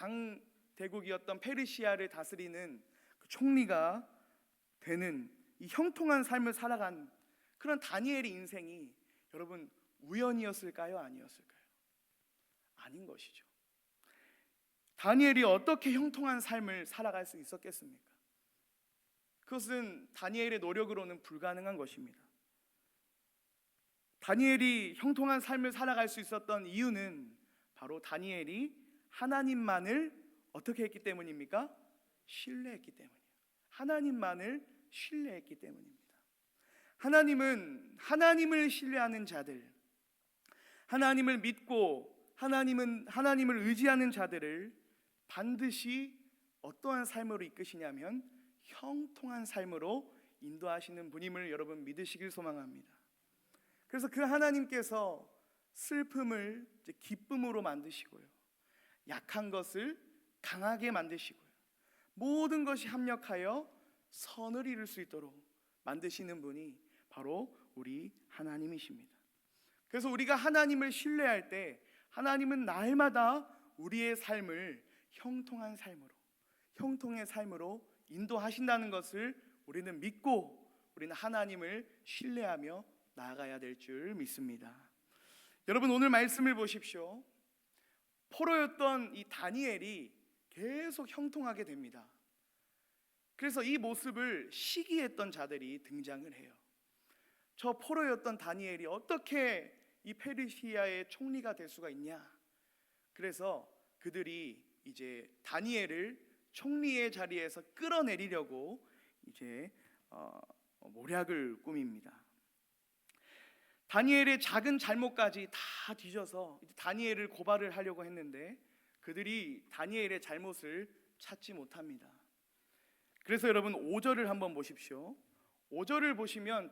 강대국이었던 페르시아를 다스리는 그 총리가 되는 이 형통한 삶을 살아간 그런 다니엘의 인생이 여러분 우연이었을까요? 아니었을까요? 아닌 것이죠. 다니엘이 어떻게 형통한 삶을 살아갈 수 있었겠습니까? 그것은 다니엘의 노력으로는 불가능한 것입니다. 다니엘이 형통한 삶을 살아갈 수 있었던 이유는 바로 다니엘이 하나님만을 어떻게 했기 때문입니까? 신뢰했기 때문이에요. 하나님만을 신뢰했기 때문입니다. 하나님은 하나님을 신뢰하는 자들, 하나님을 믿고 하나님을 의지하는 자들을 반드시 어떠한 삶으로 이끄시냐면 형통한 삶으로 인도하시는 분임을 여러분 믿으시길 소망합니다. 그래서 그 하나님께서 슬픔을 기쁨으로 만드시고요, 약한 것을 강하게 만드시고요, 모든 것이 합력하여 선을 이룰 수 있도록 만드시는 분이 바로 우리 하나님이십니다. 그래서 우리가 하나님을 신뢰할 때 하나님은 날마다 우리의 삶을 형통한 삶으로, 형통의 삶으로 인도하신다는 것을 우리는 믿고 우리는 하나님을 신뢰하며 나아가야 될 줄 믿습니다. 여러분, 오늘 말씀을 보십시오. 포로였던 이 다니엘이 계속 형통하게 됩니다. 그래서 이 모습을 시기했던 자들이 등장을 해요. 저 포로였던 다니엘이 어떻게 이 페르시아의 총리가 될 수가 있냐? 그래서 그들이 이제 다니엘을 총리의 자리에서 끌어내리려고 이제 모략을 꾸밉니다. 다니엘의 작은 잘못까지 다 뒤져서 다니엘을 고발을 하려고 했는데 그들이 다니엘의 잘못을 찾지 못합니다. 그래서 여러분 5절을 한번 보십시오. 5절을 보시면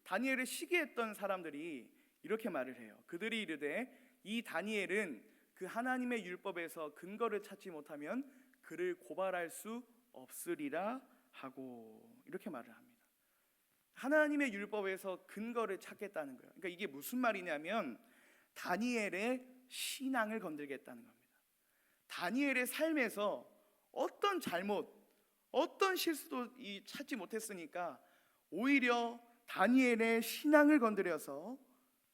다니엘을 시기했던 사람들이 이렇게 말을 해요. 그들이 이르되 이 다니엘은 그 하나님의 율법에서 근거를 찾지 못하면 그를 고발할 수 없으리라 하고 이렇게 말을 합니다. 하나님의 율법에서 근거를 찾겠다는 거예요. 그러니까 이게 무슨 말이냐면 다니엘의 신앙을 건들겠다는 겁니다. 다니엘의 삶에서 어떤 잘못, 어떤 실수도 찾지 못했으니까 오히려 다니엘의 신앙을 건드려서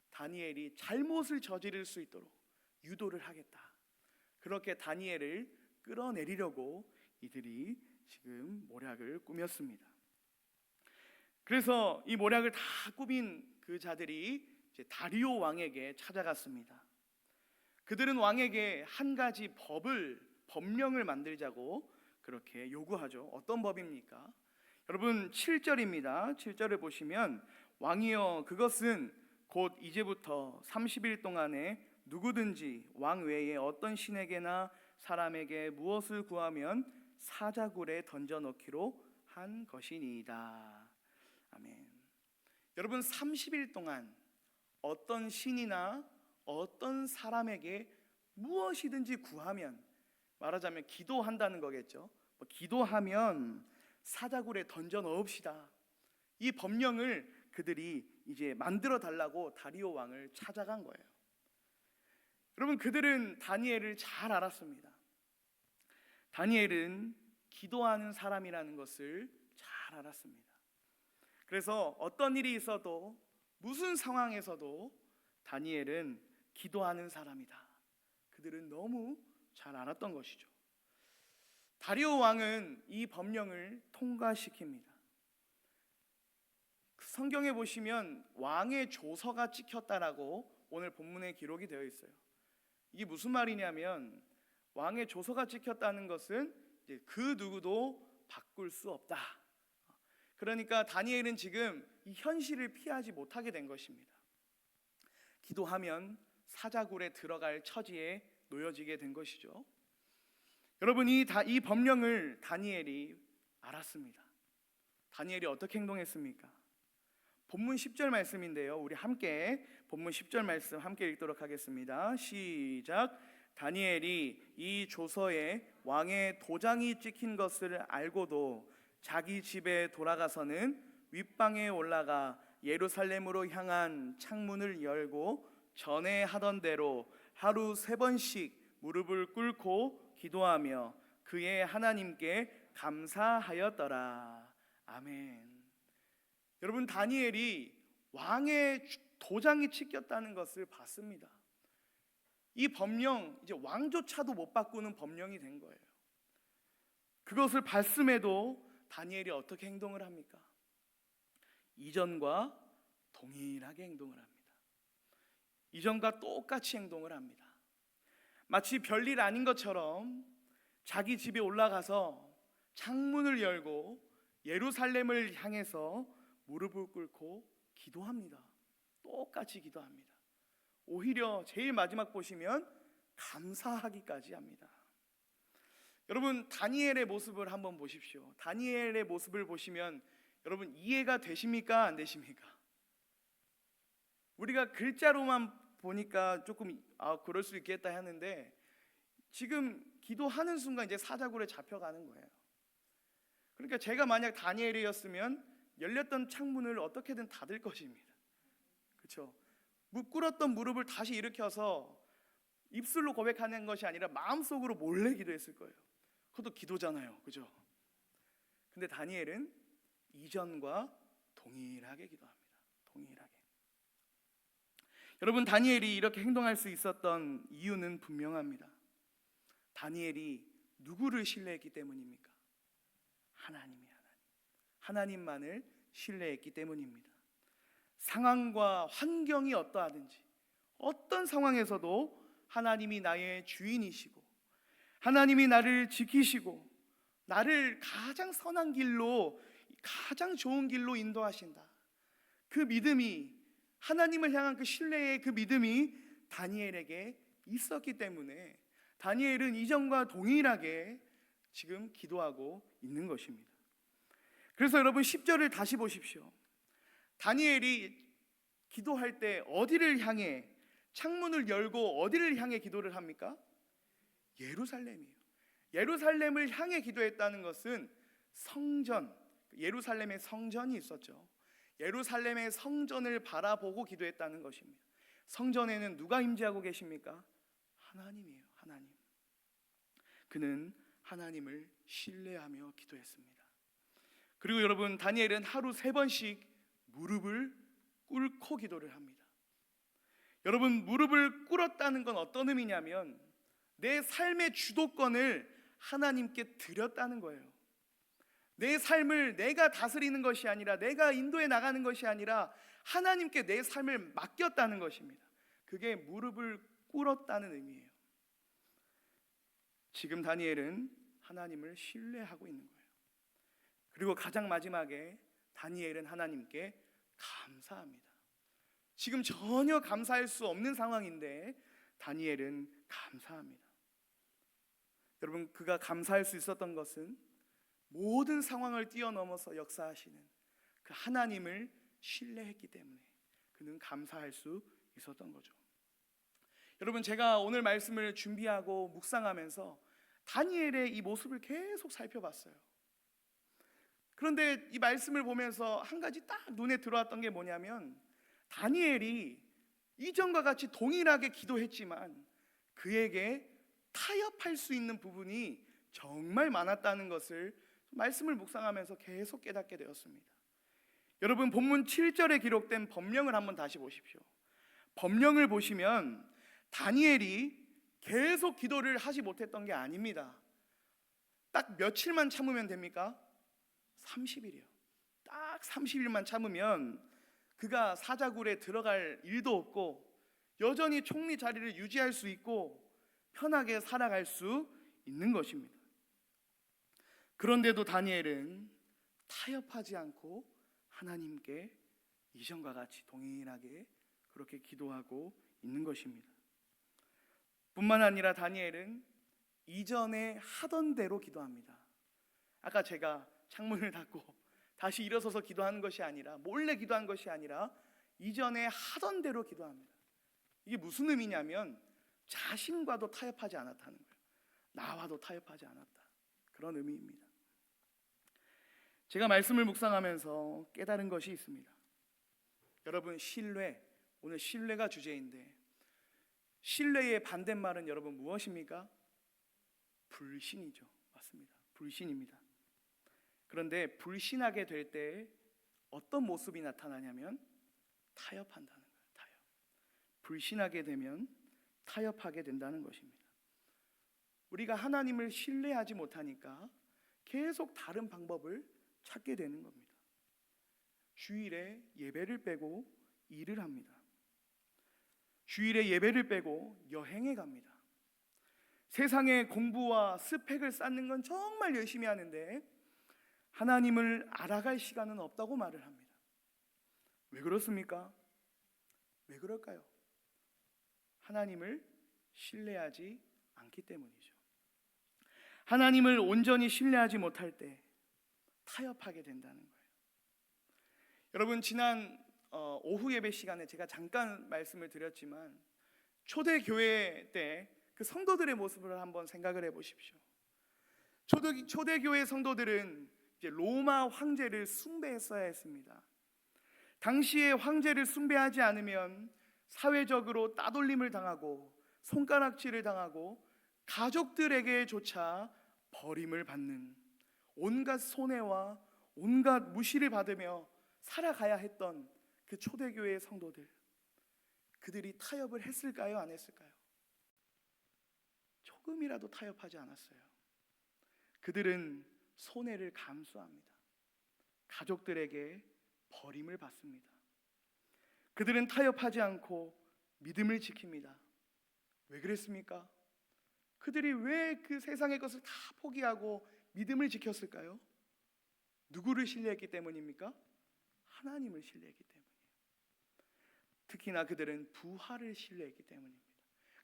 다니엘이 잘못을 저지를 수 있도록 유도를 하겠다. 그렇게 다니엘을 끌어내리려고 이들이 지금 모략을 꾸몄습니다. 그래서 이 모략을 다 꾸민 그 자들이 이제 다리오 왕에게 찾아갔습니다. 그들은 왕에게 한 가지 법령을 만들자고 그렇게 요구하죠. 어떤 법입니까? 여러분 7절입니다. 7절을 보시면 왕이여 그것은 곧 이제부터 30일 동안에 누구든지 왕 외에 어떤 신에게나 사람에게 무엇을 구하면 사자굴에 던져넣기로 한 것이니이다. 아멘. 여러분 30일 동안 어떤 신이나 어떤 사람에게 무엇이든지 구하면, 말하자면 기도한다는 거겠죠. 기도하면 사자굴에 던져 넣읍시다. 이 법령을 그들이 이제 만들어 달라고 다리오 왕을 찾아간 거예요. 여러분 그들은 다니엘을 잘 알았습니다. 다니엘은 기도하는 사람이라는 것을 잘 알았습니다. 그래서 어떤 일이 있어도 무슨 상황에서도 다니엘은 기도하는 사람이다. 그들은 너무 잘 알았던 것이죠. 다리오 왕은 이 법령을 통과시킵니다. 성경에 보시면 왕의 조서가 찍혔다라고 오늘 본문에 기록이 되어 있어요. 이게 무슨 말이냐면 왕의 조서가 찍혔다는 것은 이제 그 누구도 바꿀 수 없다. 그러니까 다니엘은 지금 이 현실을 피하지 못하게 된 것입니다. 기도하면 사자굴에 들어갈 처지에 놓여지게 된 것이죠. 여러분 이 법령을 다니엘이 알았습니다. 다니엘이 어떻게 행동했습니까? 본문 10절 말씀인데요. 우리 함께 본문 10절 말씀 함께 읽도록 하겠습니다. 시작. 다니엘이 이 조서에 왕의 도장이 찍힌 것을 알고도 자기 집에 돌아가서는 윗방에 올라가 예루살렘으로 향한 창문을 열고 전에 하던 대로 하루 3번씩 무릎을 꿇고 기도하며 그의 하나님께 감사하였더라. 아멘. 여러분, 다니엘이 왕의 도장이 찍혔다는 것을 봤습니다. 이 법령, 이제 왕조차도 못 바꾸는 법령이 된 거예요. 그것을 봤음에도 다니엘이 어떻게 행동을 합니까? 이전과 동일하게 행동을 합니다. 이전과 똑같이 행동을 합니다. 마치 별일 아닌 것처럼 자기 집에 올라가서 창문을 열고 예루살렘을 향해서 무릎을 꿇고 기도합니다. 똑같이 기도합니다. 오히려 제일 마지막 보시면 감사하기까지 합니다. 여러분, 다니엘의 모습을 한번 보십시오. 다니엘의 모습을 보시면 여러분 이해가 되십니까? 안 되십니까? 우리가 글자로만 보니까 조금 그럴 수 있겠다 하는데, 지금 기도하는 순간 이제 사자굴에 잡혀가는 거예요. 그러니까 제가 만약 다니엘이었으면 열렸던 창문을 어떻게든 닫을 것입니다. 그렇죠? 꿇었던 무릎을 다시 일으켜서 입술로 고백하는 것이 아니라 마음속으로 몰래 기도했을 거예요. 그것도 기도잖아요. 그죠? 근데 다니엘은 이전과 동일하게 기도합니다. 동일하게. 여러분, 다니엘이 이렇게 행동할 수 있었던 이유는 분명합니다. 다니엘이 누구를 신뢰했기 때문입니까? 하나님만을 신뢰했기 때문입니다. 상황과 환경이 어떠하든지 어떤 상황에서도 하나님이 나의 주인이시고 하나님이 나를 지키시고 나를 가장 선한 길로, 가장 좋은 길로 인도하신다. 그 믿음이, 하나님을 향한 그 신뢰의 그 믿음이 다니엘에게 있었기 때문에 다니엘은 이전과 동일하게 지금 기도하고 있는 것입니다. 그래서 여러분 10절을 다시 보십시오. 다니엘이 기도할 때 어디를 향해, 창문을 열고 어디를 향해 기도를 합니까? 예루살렘이에요. 예루살렘을 향해 기도했다는 것은 성전, 예루살렘의 성전이 있었죠. 예루살렘의 성전을 바라보고 기도했다는 것입니다. 성전에는 누가 임재하고 계십니까? 하나님이에요. 하나님. 그는 하나님을 신뢰하며 기도했습니다. 그리고 여러분, 다니엘은 하루 3번씩 무릎을 꿇고 기도를 합니다. 여러분, 무릎을 꿇었다는 건 어떤 의미냐면 내 삶의 주도권을 하나님께 드렸다는 거예요. 내 삶을 내가 다스리는 것이 아니라, 내가 인도해 나가는 것이 아니라 하나님께 내 삶을 맡겼다는 것입니다. 그게 무릎을 꿇었다는 의미예요. 지금 다니엘은 하나님을 신뢰하고 있는 거예요. 그리고 가장 마지막에 다니엘은 하나님께 감사합니다. 지금 전혀 감사할 수 없는 상황인데 다니엘은 감사합니다. 여러분, 그가 감사할 수 있었던 것은 모든 상황을 뛰어넘어서 역사하시는 그 하나님을 신뢰했기 때문에 그는 감사할 수 있었던 거죠. 여러분, 제가 오늘 말씀을 준비하고 묵상하면서 다니엘의 이 모습을 계속 살펴봤어요. 그런데 이 말씀을 보면서 한 가지 딱 눈에 들어왔던 게 뭐냐면, 다니엘이 이전과 같이 동일하게 기도했지만 그에게 타협할 수 있는 부분이 정말 많았다는 것을 말씀을 묵상하면서 계속 깨닫게 되었습니다. 여러분, 본문 7절에 기록된 법령을 한번 다시 보십시오. 법령을 보시면 다니엘이 계속 기도를 하지 못했던 게 아닙니다. 딱 며칠만 참으면 됩니까? 30일이요. 딱 30일만 참으면 그가 사자굴에 들어갈 일도 없고 여전히 총리 자리를 유지할 수 있고 편하게 살아갈 수 있는 것입니다. 그런데도 다니엘은 타협하지 않고 하나님께 이전과 같이 동일하게 그렇게 기도하고 있는 것입니다. 뿐만 아니라 다니엘은 이전에 하던 대로 기도합니다. 아까 제가 창문을 닫고 다시 일어서서 기도하는 것이 아니라, 몰래 기도한 것이 아니라 이전에 하던 대로 기도합니다. 이게 무슨 의미냐면 자신과도 타협하지 않았다는 거예요. 나와도 타협하지 않았다, 그런 의미입니다. 제가 말씀을 묵상하면서 깨달은 것이 있습니다. 여러분, 신뢰, 오늘 신뢰가 주제인데 신뢰의 반대말은 여러분 무엇입니까? 불신이죠. 맞습니다. 불신입니다. 그런데 불신하게 될 때 어떤 모습이 나타나냐면 타협한다는 거예요. 타협. 불신하게 되면 타협하게 된다는 것입니다. 우리가 하나님을 신뢰하지 못하니까 계속 다른 방법을 찾게 되는 겁니다. 주일에 예배를 빼고 일을 합니다. 주일에 예배를 빼고 여행에 갑니다. 세상의 공부와 스펙을 쌓는 건 정말 열심히 하는데 하나님을 알아갈 시간은 없다고 말을 합니다. 왜 그렇습니까? 왜 그럴까요? 하나님을 신뢰하지 않기 때문이죠. 하나님을 온전히 신뢰하지 못할 때 타협하게 된다는 거예요. 여러분, 지난 오후 예배 시간에 제가 잠깐 말씀을 드렸지만 초대교회 때 그 성도들의 모습을 한번 생각을 해보십시오. 초대교회 성도들은 이제 로마 황제를 숭배했어야 했습니다. 당시에 황제를 숭배하지 않으면 사회적으로 따돌림을 당하고 손가락질을 당하고 가족들에게조차 버림을 받는 온갖 손해와 온갖 무시를 받으며 살아가야 했던 그 초대교회의 성도들, 그들이 타협을 했을까요? 안 했을까요? 조금이라도 타협하지 않았어요. 그들은 손해를 감수합니다. 가족들에게 버림을 받습니다. 그들은 타협하지 않고 믿음을 지킵니다. 왜 그랬습니까? 그들이 왜 그 세상의 것을 다 포기하고 믿음을 지켰을까요? 누구를 신뢰했기 때문입니까? 하나님을 신뢰했기 때문이에요. 특히나 그들은 부활을 신뢰했기 때문입니다.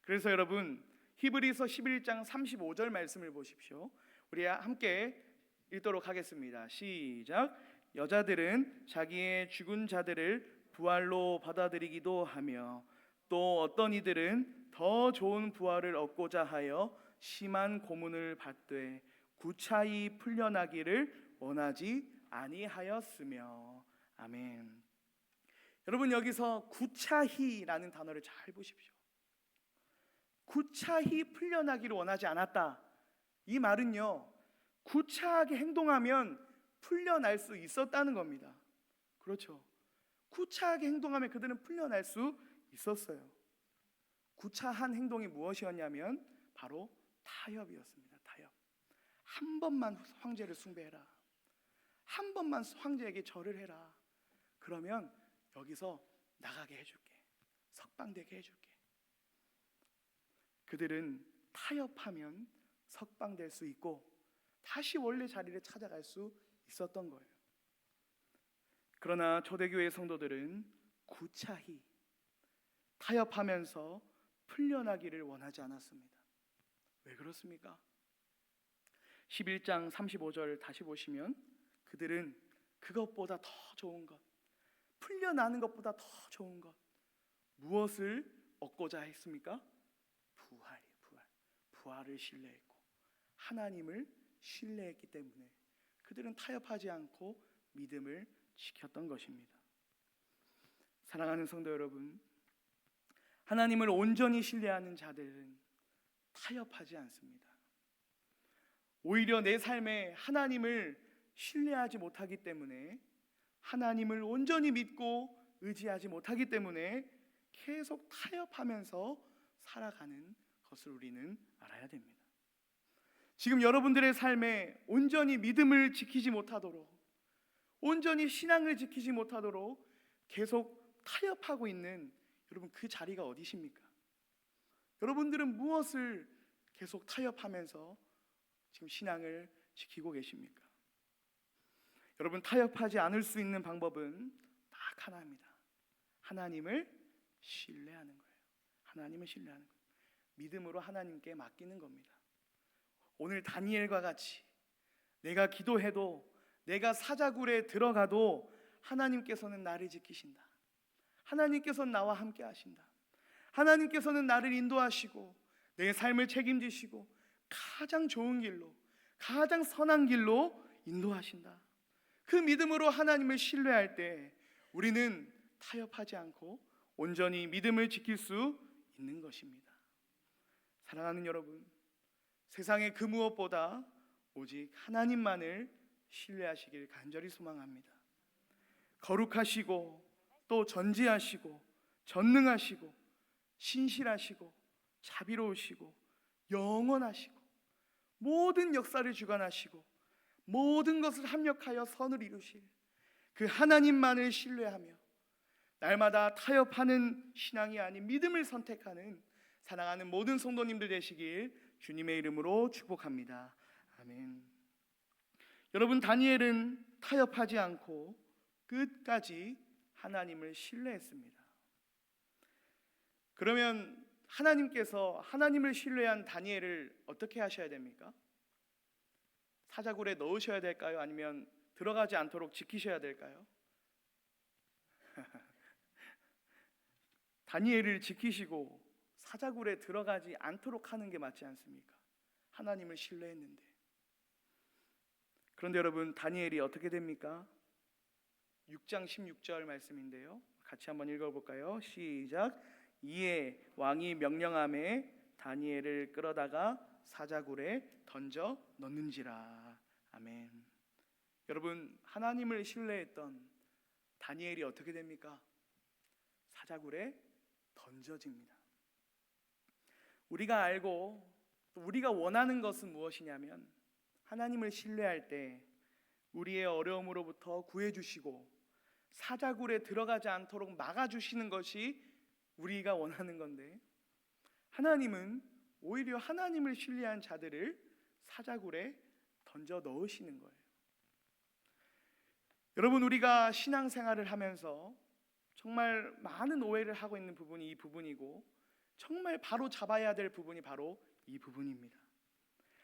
그래서 여러분, 히브리서 11장 35절 말씀을 보십시오. 우리 함께 읽도록 하겠습니다. 시작. 여자들은 자기의 죽은 자들을 부활로 받아들이기도 하며 또 어떤 이들은 더 좋은 부활을 얻고자 하여 심한 고문을 받되 구차히 풀려나기를 원하지 아니하였으며. 아멘. 여러분, 여기서 구차히라는 단어를 잘 보십시오. 구차히 풀려나기를 원하지 않았다. 이 말은요, 구차하게 행동하면 풀려날 수 있었다는 겁니다. 그렇죠. 구차하게 행동하면 그들은 풀려날 수 있었어요. 구차한 행동이 무엇이었냐면 바로 타협이었습니다. 타협. 한 번만 황제를 숭배해라. 한 번만 황제에게 절을 해라. 그러면 여기서 나가게 해줄게. 석방되게 해줄게. 그들은 타협하면 석방될 수 있고 다시 원래 자리를 찾아갈 수 있었던 거예요. 그러나 초대교회 성도들은 구차히 타협하면서 풀려나기를 원하지 않았습니다. 왜 그렇습니까? 11장 35절 다시 보시면 그들은 그것보다 더 좋은 것, 풀려나는 것보다 더 좋은 것, 무엇을 얻고자 했습니까? 부활을 신뢰했고 하나님을 신뢰했기 때문에 그들은 타협하지 않고 믿음을 지켰던 것입니다. 사랑하는 성도 여러분, 하나님을 온전히 신뢰하는 자들은 타협하지 않습니다. 오히려 내 삶에 하나님을 신뢰하지 못하기 때문에, 하나님을 온전히 믿고 의지하지 못하기 때문에 계속 타협하면서 살아가는 것을 우리는 알아야 됩니다. 지금 여러분들의 삶에 온전히 믿음을 지키지 못하도록, 온전히 신앙을 지키지 못하도록 계속 타협하고 있는 여러분, 그 자리가 어디십니까? 여러분들은 무엇을 계속 타협하면서 지금 신앙을 지키고 계십니까? 여러분, 타협하지 않을 수 있는 방법은 딱 하나입니다. 하나님을 신뢰하는 거예요. 하나님을 신뢰하는 거예요. 믿음으로 하나님께 맡기는 겁니다. 오늘 다니엘과 같이 내가 기도해도, 내가 사자굴에 들어가도 하나님께서는 나를 지키신다. 하나님께서는 나와 함께 하신다. 하나님께서는 나를 인도하시고 내 삶을 책임지시고 가장 좋은 길로, 가장 선한 길로 인도하신다. 그 믿음으로 하나님을 신뢰할 때 우리는 타협하지 않고 온전히 믿음을 지킬 수 있는 것입니다. 사랑하는 여러분, 세상의 그 무엇보다 오직 하나님만을 신뢰하시길 간절히 소망합니다. 거룩하시고 또 전지하시고 전능하시고 신실하시고 자비로우시고 영원하시고 모든 역사를 주관하시고 모든 것을 합력하여 선을 이루실 그 하나님만을 신뢰하며 날마다 타협하는 신앙이 아닌 믿음을 선택하는 사랑하는 모든 성도님들 되시길 주님의 이름으로 축복합니다. 아멘. 여러분, 다니엘은 타협하지 않고 끝까지 하나님을 신뢰했습니다. 그러면 하나님께서 하나님을 신뢰한 다니엘을 어떻게 하셔야 됩니까? 사자굴에 넣으셔야 될까요? 아니면 들어가지 않도록 지키셔야 될까요? 다니엘을 지키시고 사자굴에 들어가지 않도록 하는 게 맞지 않습니까? 하나님을 신뢰했는데. 그런데 여러분, 다니엘이 어떻게 됩니까? 6장 16절 말씀인데요, 같이 한번 읽어볼까요? 시작. 이에 왕이 명령하매 다니엘을 끌어다가 사자굴에 던져 넣는지라. 아멘. 여러분, 하나님을 신뢰했던 다니엘이 어떻게 됩니까? 사자굴에 던져집니다. 우리가 알고 또 우리가 원하는 것은 무엇이냐면, 하나님을 신뢰할 때 우리의 어려움으로부터 구해주시고 사자굴에 들어가지 않도록 막아주시는 것이 우리가 원하는 건데, 하나님은 오히려 하나님을 신뢰한 자들을 사자굴에 던져 넣으시는 거예요. 여러분, 우리가 신앙생활을 하면서 정말 많은 오해를 하고 있는 부분이 이 부분이고, 정말 바로 잡아야 될 부분이 바로 이 부분입니다.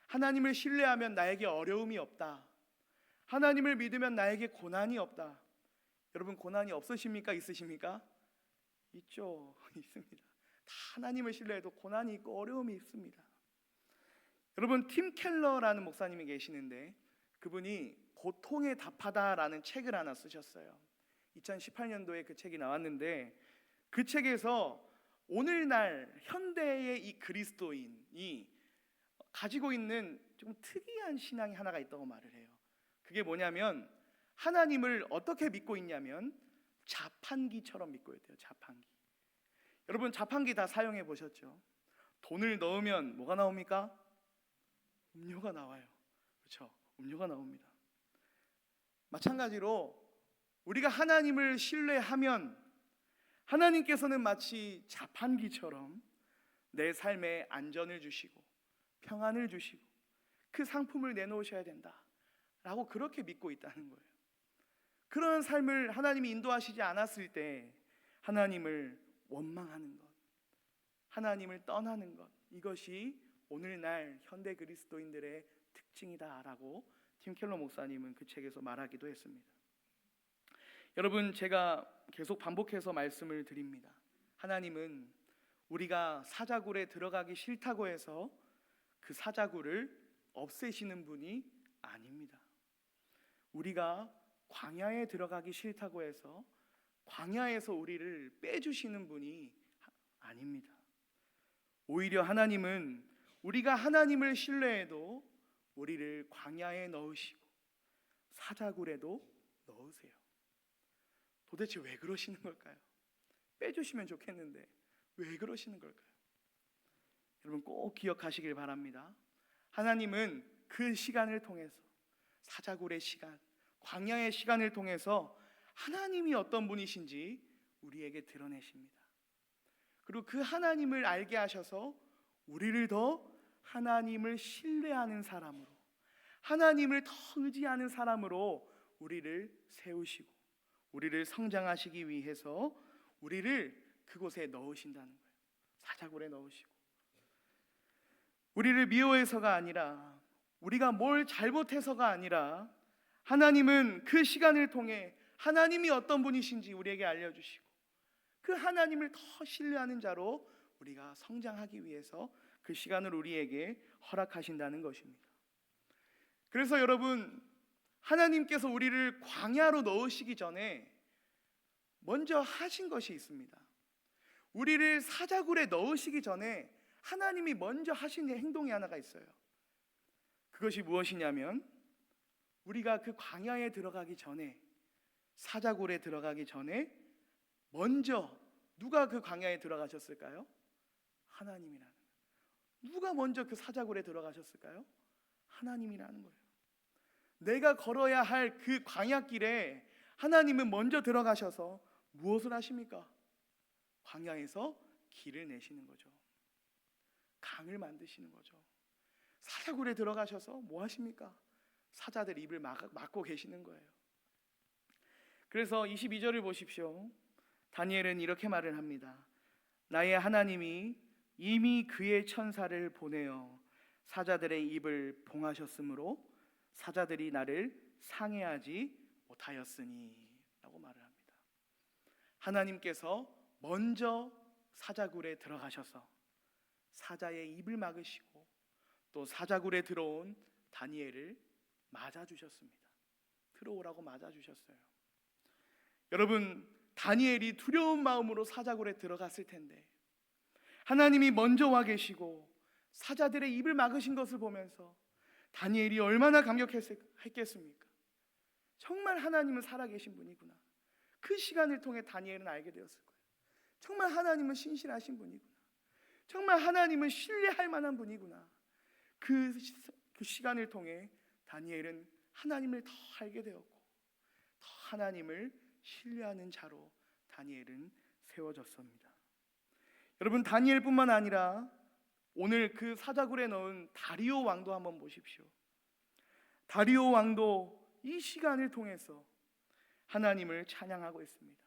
하나님을 신뢰하면 나에게 어려움이 없다. 하나님을 믿으면 나에게 고난이 없다. 여러분, 고난이 없으십니까? 있으십니까? 있죠. 있습니다. 다 하나님을 신뢰해도 고난이 있고 어려움이 있습니다. 여러분, 팀 켈러라는 목사님이 계시는데, 그분이 고통에 답하다라는 책을 하나 쓰셨어요. 2018년도에 그 책이 나왔는데, 그 책에서 오늘날 현대의 이 그리스도인이 가지고 있는 좀 특이한 신앙이 하나가 있다고 말을 해요. 그게 뭐냐면, 하나님을 어떻게 믿고 있냐면 자판기처럼 믿고 있대요. 자판기. 여러분, 자판기 다 사용해 보셨죠? 돈을 넣으면 뭐가 나옵니까? 음료가 나와요. 그렇죠? 음료가 나옵니다. 마찬가지로 우리가 하나님을 신뢰하면 하나님께서는 마치 자판기처럼 내 삶에 안전을 주시고 평안을 주시고 그 상품을 내놓으셔야 된다 라고 그렇게 믿고 있다는 거예요. 그런 삶을 하나님이 인도하시지 않았을 때 하나님을 원망하는 것, 하나님을 떠나는 것, 이것이 오늘날 현대 그리스도인들의 특징이다라고 팀 켈러 목사님은 그 책에서 말하기도 했습니다. 여러분, 제가 계속 반복해서 말씀을 드립니다. 하나님은 우리가 사자굴에 들어가기 싫다고 해서 그 사자굴을 없애시는 분이 아닙니다. 우리가 광야에 들어가기 싫다고 해서 광야에서 우리를 빼주시는 분이 아닙니다. 오히려 하나님은 우리가 하나님을 신뢰해도 우리를 광야에 넣으시고 사자굴에도 넣으세요. 도대체 왜 그러시는 걸까요? 빼주시면 좋겠는데 왜 그러시는 걸까요? 여러분, 꼭 기억하시길 바랍니다. 하나님은 그 시간을 통해서, 사자굴의 시간, 광야의 시간을 통해서 하나님이 어떤 분이신지 우리에게 드러내십니다. 그리고 그 하나님을 알게 하셔서 우리를 더 하나님을 신뢰하는 사람으로, 하나님을 더 의지하는 사람으로 우리를 세우시고 우리를 성장하시기 위해서 우리를 그곳에 넣으신다는 거예요. 사자굴에 넣으시고, 우리를 미워해서가 아니라, 우리가 뭘 잘못해서가 아니라, 하나님은 그 시간을 통해 하나님이 어떤 분이신지 우리에게 알려주시고 그 하나님을 더 신뢰하는 자로 우리가 성장하기 위해서 그 시간을 우리에게 허락하신다는 것입니다. 그래서 여러분, 하나님께서 우리를 광야로 넣으시기 전에 먼저 하신 것이 있습니다. 우리를 사자굴에 넣으시기 전에 하나님이 먼저 하신 행동이 하나가 있어요. 그것이 무엇이냐면 우리가 그 광야에 들어가기 전에, 사자굴에 들어가기 전에 먼저 누가 그 광야에 들어가셨을까요? 하나님이라는 거예요. 누가 먼저 그 사자굴에 들어가셨을까요? 하나님이라는 거예요. 내가 걸어야 할 그 광야길에 하나님은 먼저 들어가셔서 무엇을 하십니까? 광야에서 길을 내시는 거죠. 강을 만드시는 거죠. 사자굴에 들어가셔서 뭐 하십니까? 사자들 입을 막고 계시는 거예요. 그래서 22절을 보십시오. 다니엘은 이렇게 말을 합니다. 나의 하나님이 이미 그의 천사를 보내어 사자들의 입을 봉하셨으므로 사자들이 나를 상해하지 못하였으니 라고 말을 합니다. 하나님께서 먼저 사자굴에 들어가셔서 사자의 입을 막으시고 또 사자굴에 들어온 다니엘을 맞아주셨습니다. 들어오라고 맞아주셨어요. 여러분, 다니엘이 두려운 마음으로 사자굴에 들어갔을 텐데 하나님이 먼저 와 계시고 사자들의 입을 막으신 것을 보면서 다니엘이 얼마나 감격했겠습니까? 정말 하나님은 살아계신 분이구나. 그 시간을 통해 다니엘은 알게 되었을 거예요. 정말 하나님은 신실하신 분이구나. 정말 하나님은 신뢰할 만한 분이구나. 그 시간을 통해 다니엘은 하나님을 더 알게 되었고 더 하나님을 신뢰하는 자로 다니엘은 세워졌습니다. 여러분, 다니엘뿐만 아니라 오늘 그 사자굴에 넣은 다리오 왕도 한번 보십시오. 다리오 왕도 이 시간을 통해서 하나님을 찬양하고 있습니다.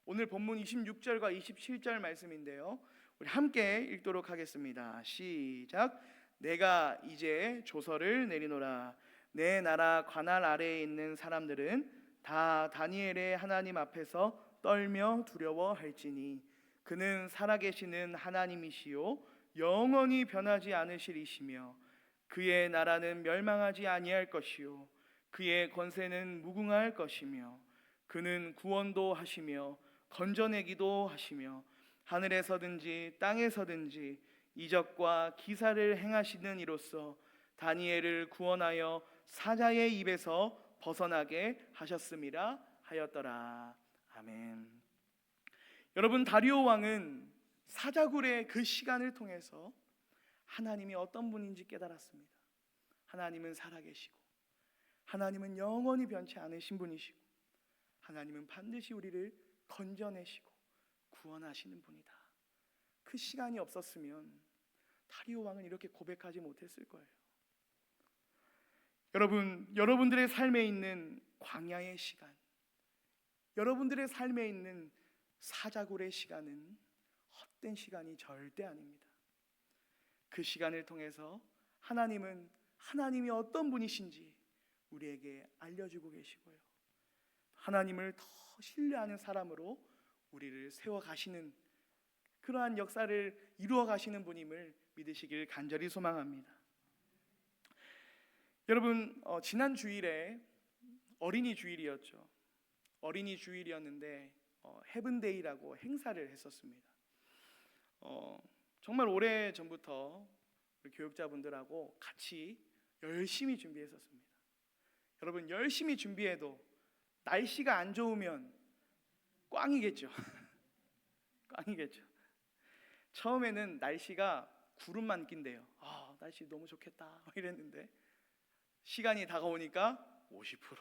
오늘 본문 26절과 27절 말씀인데요, 우리 함께 읽도록 하겠습니다. 시작. 내가 이제 조서를 내리노라. 내 나라 관할 아래에 있는 사람들은 다 다니엘의 하나님 앞에서 떨며 두려워할지니 그는 살아계시는 하나님이시요 영원히 변하지 않으시리시며 그의 나라는 멸망하지 아니할 것이요 그의 권세는 무궁할 것이며 그는 구원도 하시며 건져내기도 하시며 하늘에서든지 땅에서든지 이적과 기사를 행하시는 이로써 다니엘을 구원하여 사자의 입에서 벗어나게 하셨음이라 하였더라. 아멘. 여러분, 다리오 왕은 사자굴의 그 시간을 통해서 하나님이 어떤 분인지 깨달았습니다. 하나님은 살아계시고 하나님은 영원히 변치 않으신 분이시고 하나님은 반드시 우리를 건져내시고 구원하시는 분이다. 그 시간이 없었으면 다리오 왕은 이렇게 고백하지 못했을 거예요. 여러분, 여러분들의 삶에 있는 광야의 시간, 여러분들의 삶에 있는 사자굴의 시간은 헛된 시간이 절대 아닙니다. 그 시간을 통해서 하나님이 어떤 분이신지 우리에게 알려주고 계시고요, 하나님을 더 신뢰하는 사람으로 우리를 세워가시는 그러한 역사를 이루어 가시는 분임을 믿으시길 간절히 소망합니다. 여러분, 지난 주일에 어린이 주일이었죠. 어린이 주일이었는데 헤븐데이라고 행사를 했었습니다. 정말 오래 전부터 우리 교육자분들하고 같이 열심히 준비했었습니다. 여러분, 열심히 준비해도 날씨가 안 좋으면 꽝이겠죠. 꽝이겠죠. 처음에는 날씨가 구름만 낀대요. 날씨 너무 좋겠다 이랬는데 시간이 다가오니까 50%,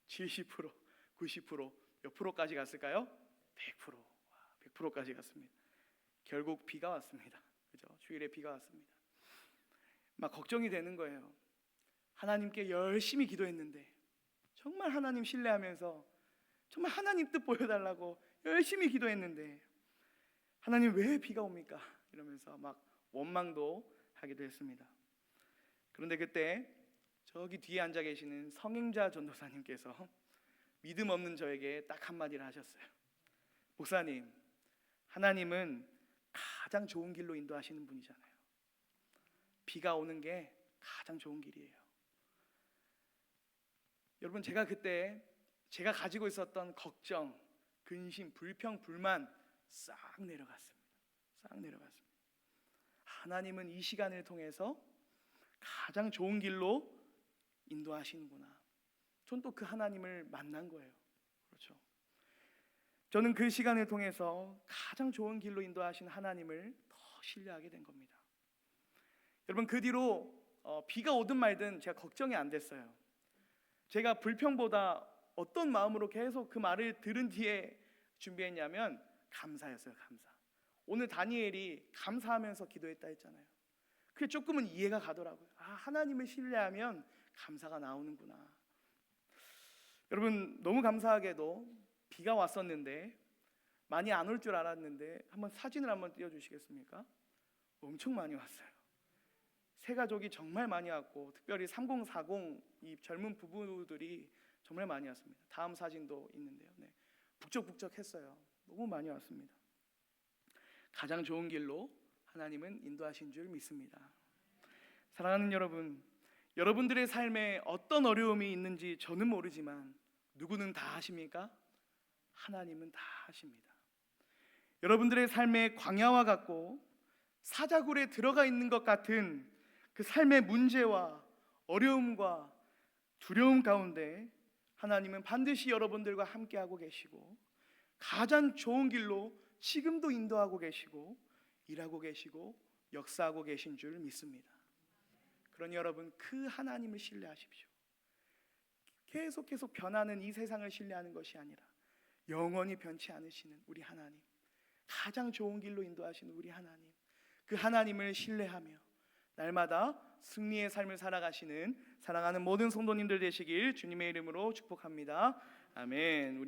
70%, 90% 몇 프로까지 갔을까요? 100%, 100%까지 갔습니다. 결국 비가 왔습니다. 그죠? 주일에 비가 왔습니다. 막 걱정이 되는 거예요. 하나님께 열심히 기도했는데 정말 하나님 신뢰하면서 정말 하나님 뜻 보여달라고 열심히 기도했는데 하나님 왜 비가 옵니까? 이러면서 막 원망도 하기도 했습니다. 그런데 그때 저기 뒤에 앉아 계시는 성행자 전도사님께서 믿음 없는 저에게 딱 한마디를 하셨어요. 목사님, 하나님은 가장 좋은 길로 인도하시는 분이잖아요. 비가 오는 게 가장 좋은 길이에요. 여러분, 제가 그때 제가 가지고 있었던 걱정, 근심, 불평, 불만 싹 내려갔습니다. 싹 내려갔습니다. 하나님은 이 시간을 통해서 가장 좋은 길로 인도하시는구나. 전 또 그 하나님을 만난 거예요. 그렇죠. 저는 그 시간을 통해서 가장 좋은 길로 인도하신 하나님을 더 신뢰하게 된 겁니다. 여러분, 그 뒤로 비가 오든 말든 제가 걱정이 안 됐어요. 제가 불평보다 어떤 마음으로 계속 그 말을 들은 뒤에 준비했냐면 감사였어요. 감사. 오늘 다니엘이 감사하면서 기도했다 했잖아요. 그게 조금은 이해가 가더라고요. 하나님을 신뢰하면 감사가 나오는구나. 여러분, 너무 감사하게도 비가 왔었는데 많이 안 올 줄 알았는데 한번 사진을 한번 띄워주시겠습니까? 엄청 많이 왔어요. 새 가족이 정말 많이 왔고, 특별히 3040 이 젊은 부부들이 정말 많이 왔습니다. 다음 사진도 있는데요. 네, 북적북적했어요. 너무 많이 왔습니다. 가장 좋은 길로 하나님은 인도하신 줄 믿습니다. 사랑하는 여러분, 여러분들의 삶에 어떤 어려움이 있는지 저는 모르지만 누구는 다 하십니까? 하나님은 다 하십니다. 여러분들의 삶의 광야와 같고 사자굴에 들어가 있는 것 같은 그 삶의 문제와 어려움과 두려움 가운데 하나님은 반드시 여러분들과 함께하고 계시고 가장 좋은 길로 지금도 인도하고 계시고 일하고 계시고 역사하고 계신 줄 믿습니다. 그러니 여러분, 그 하나님을 신뢰하십시오. 계속 변하는 이 세상을 신뢰하는 것이 아니라 영원히 변치 않으시는 우리 하나님, 가장 좋은 길로 인도하시는 우리 하나님, 그 하나님을 신뢰하며 날마다 승리의 삶을 살아가시는 사랑하는 모든 성도님들 되시길 주님의 이름으로 축복합니다. 아멘.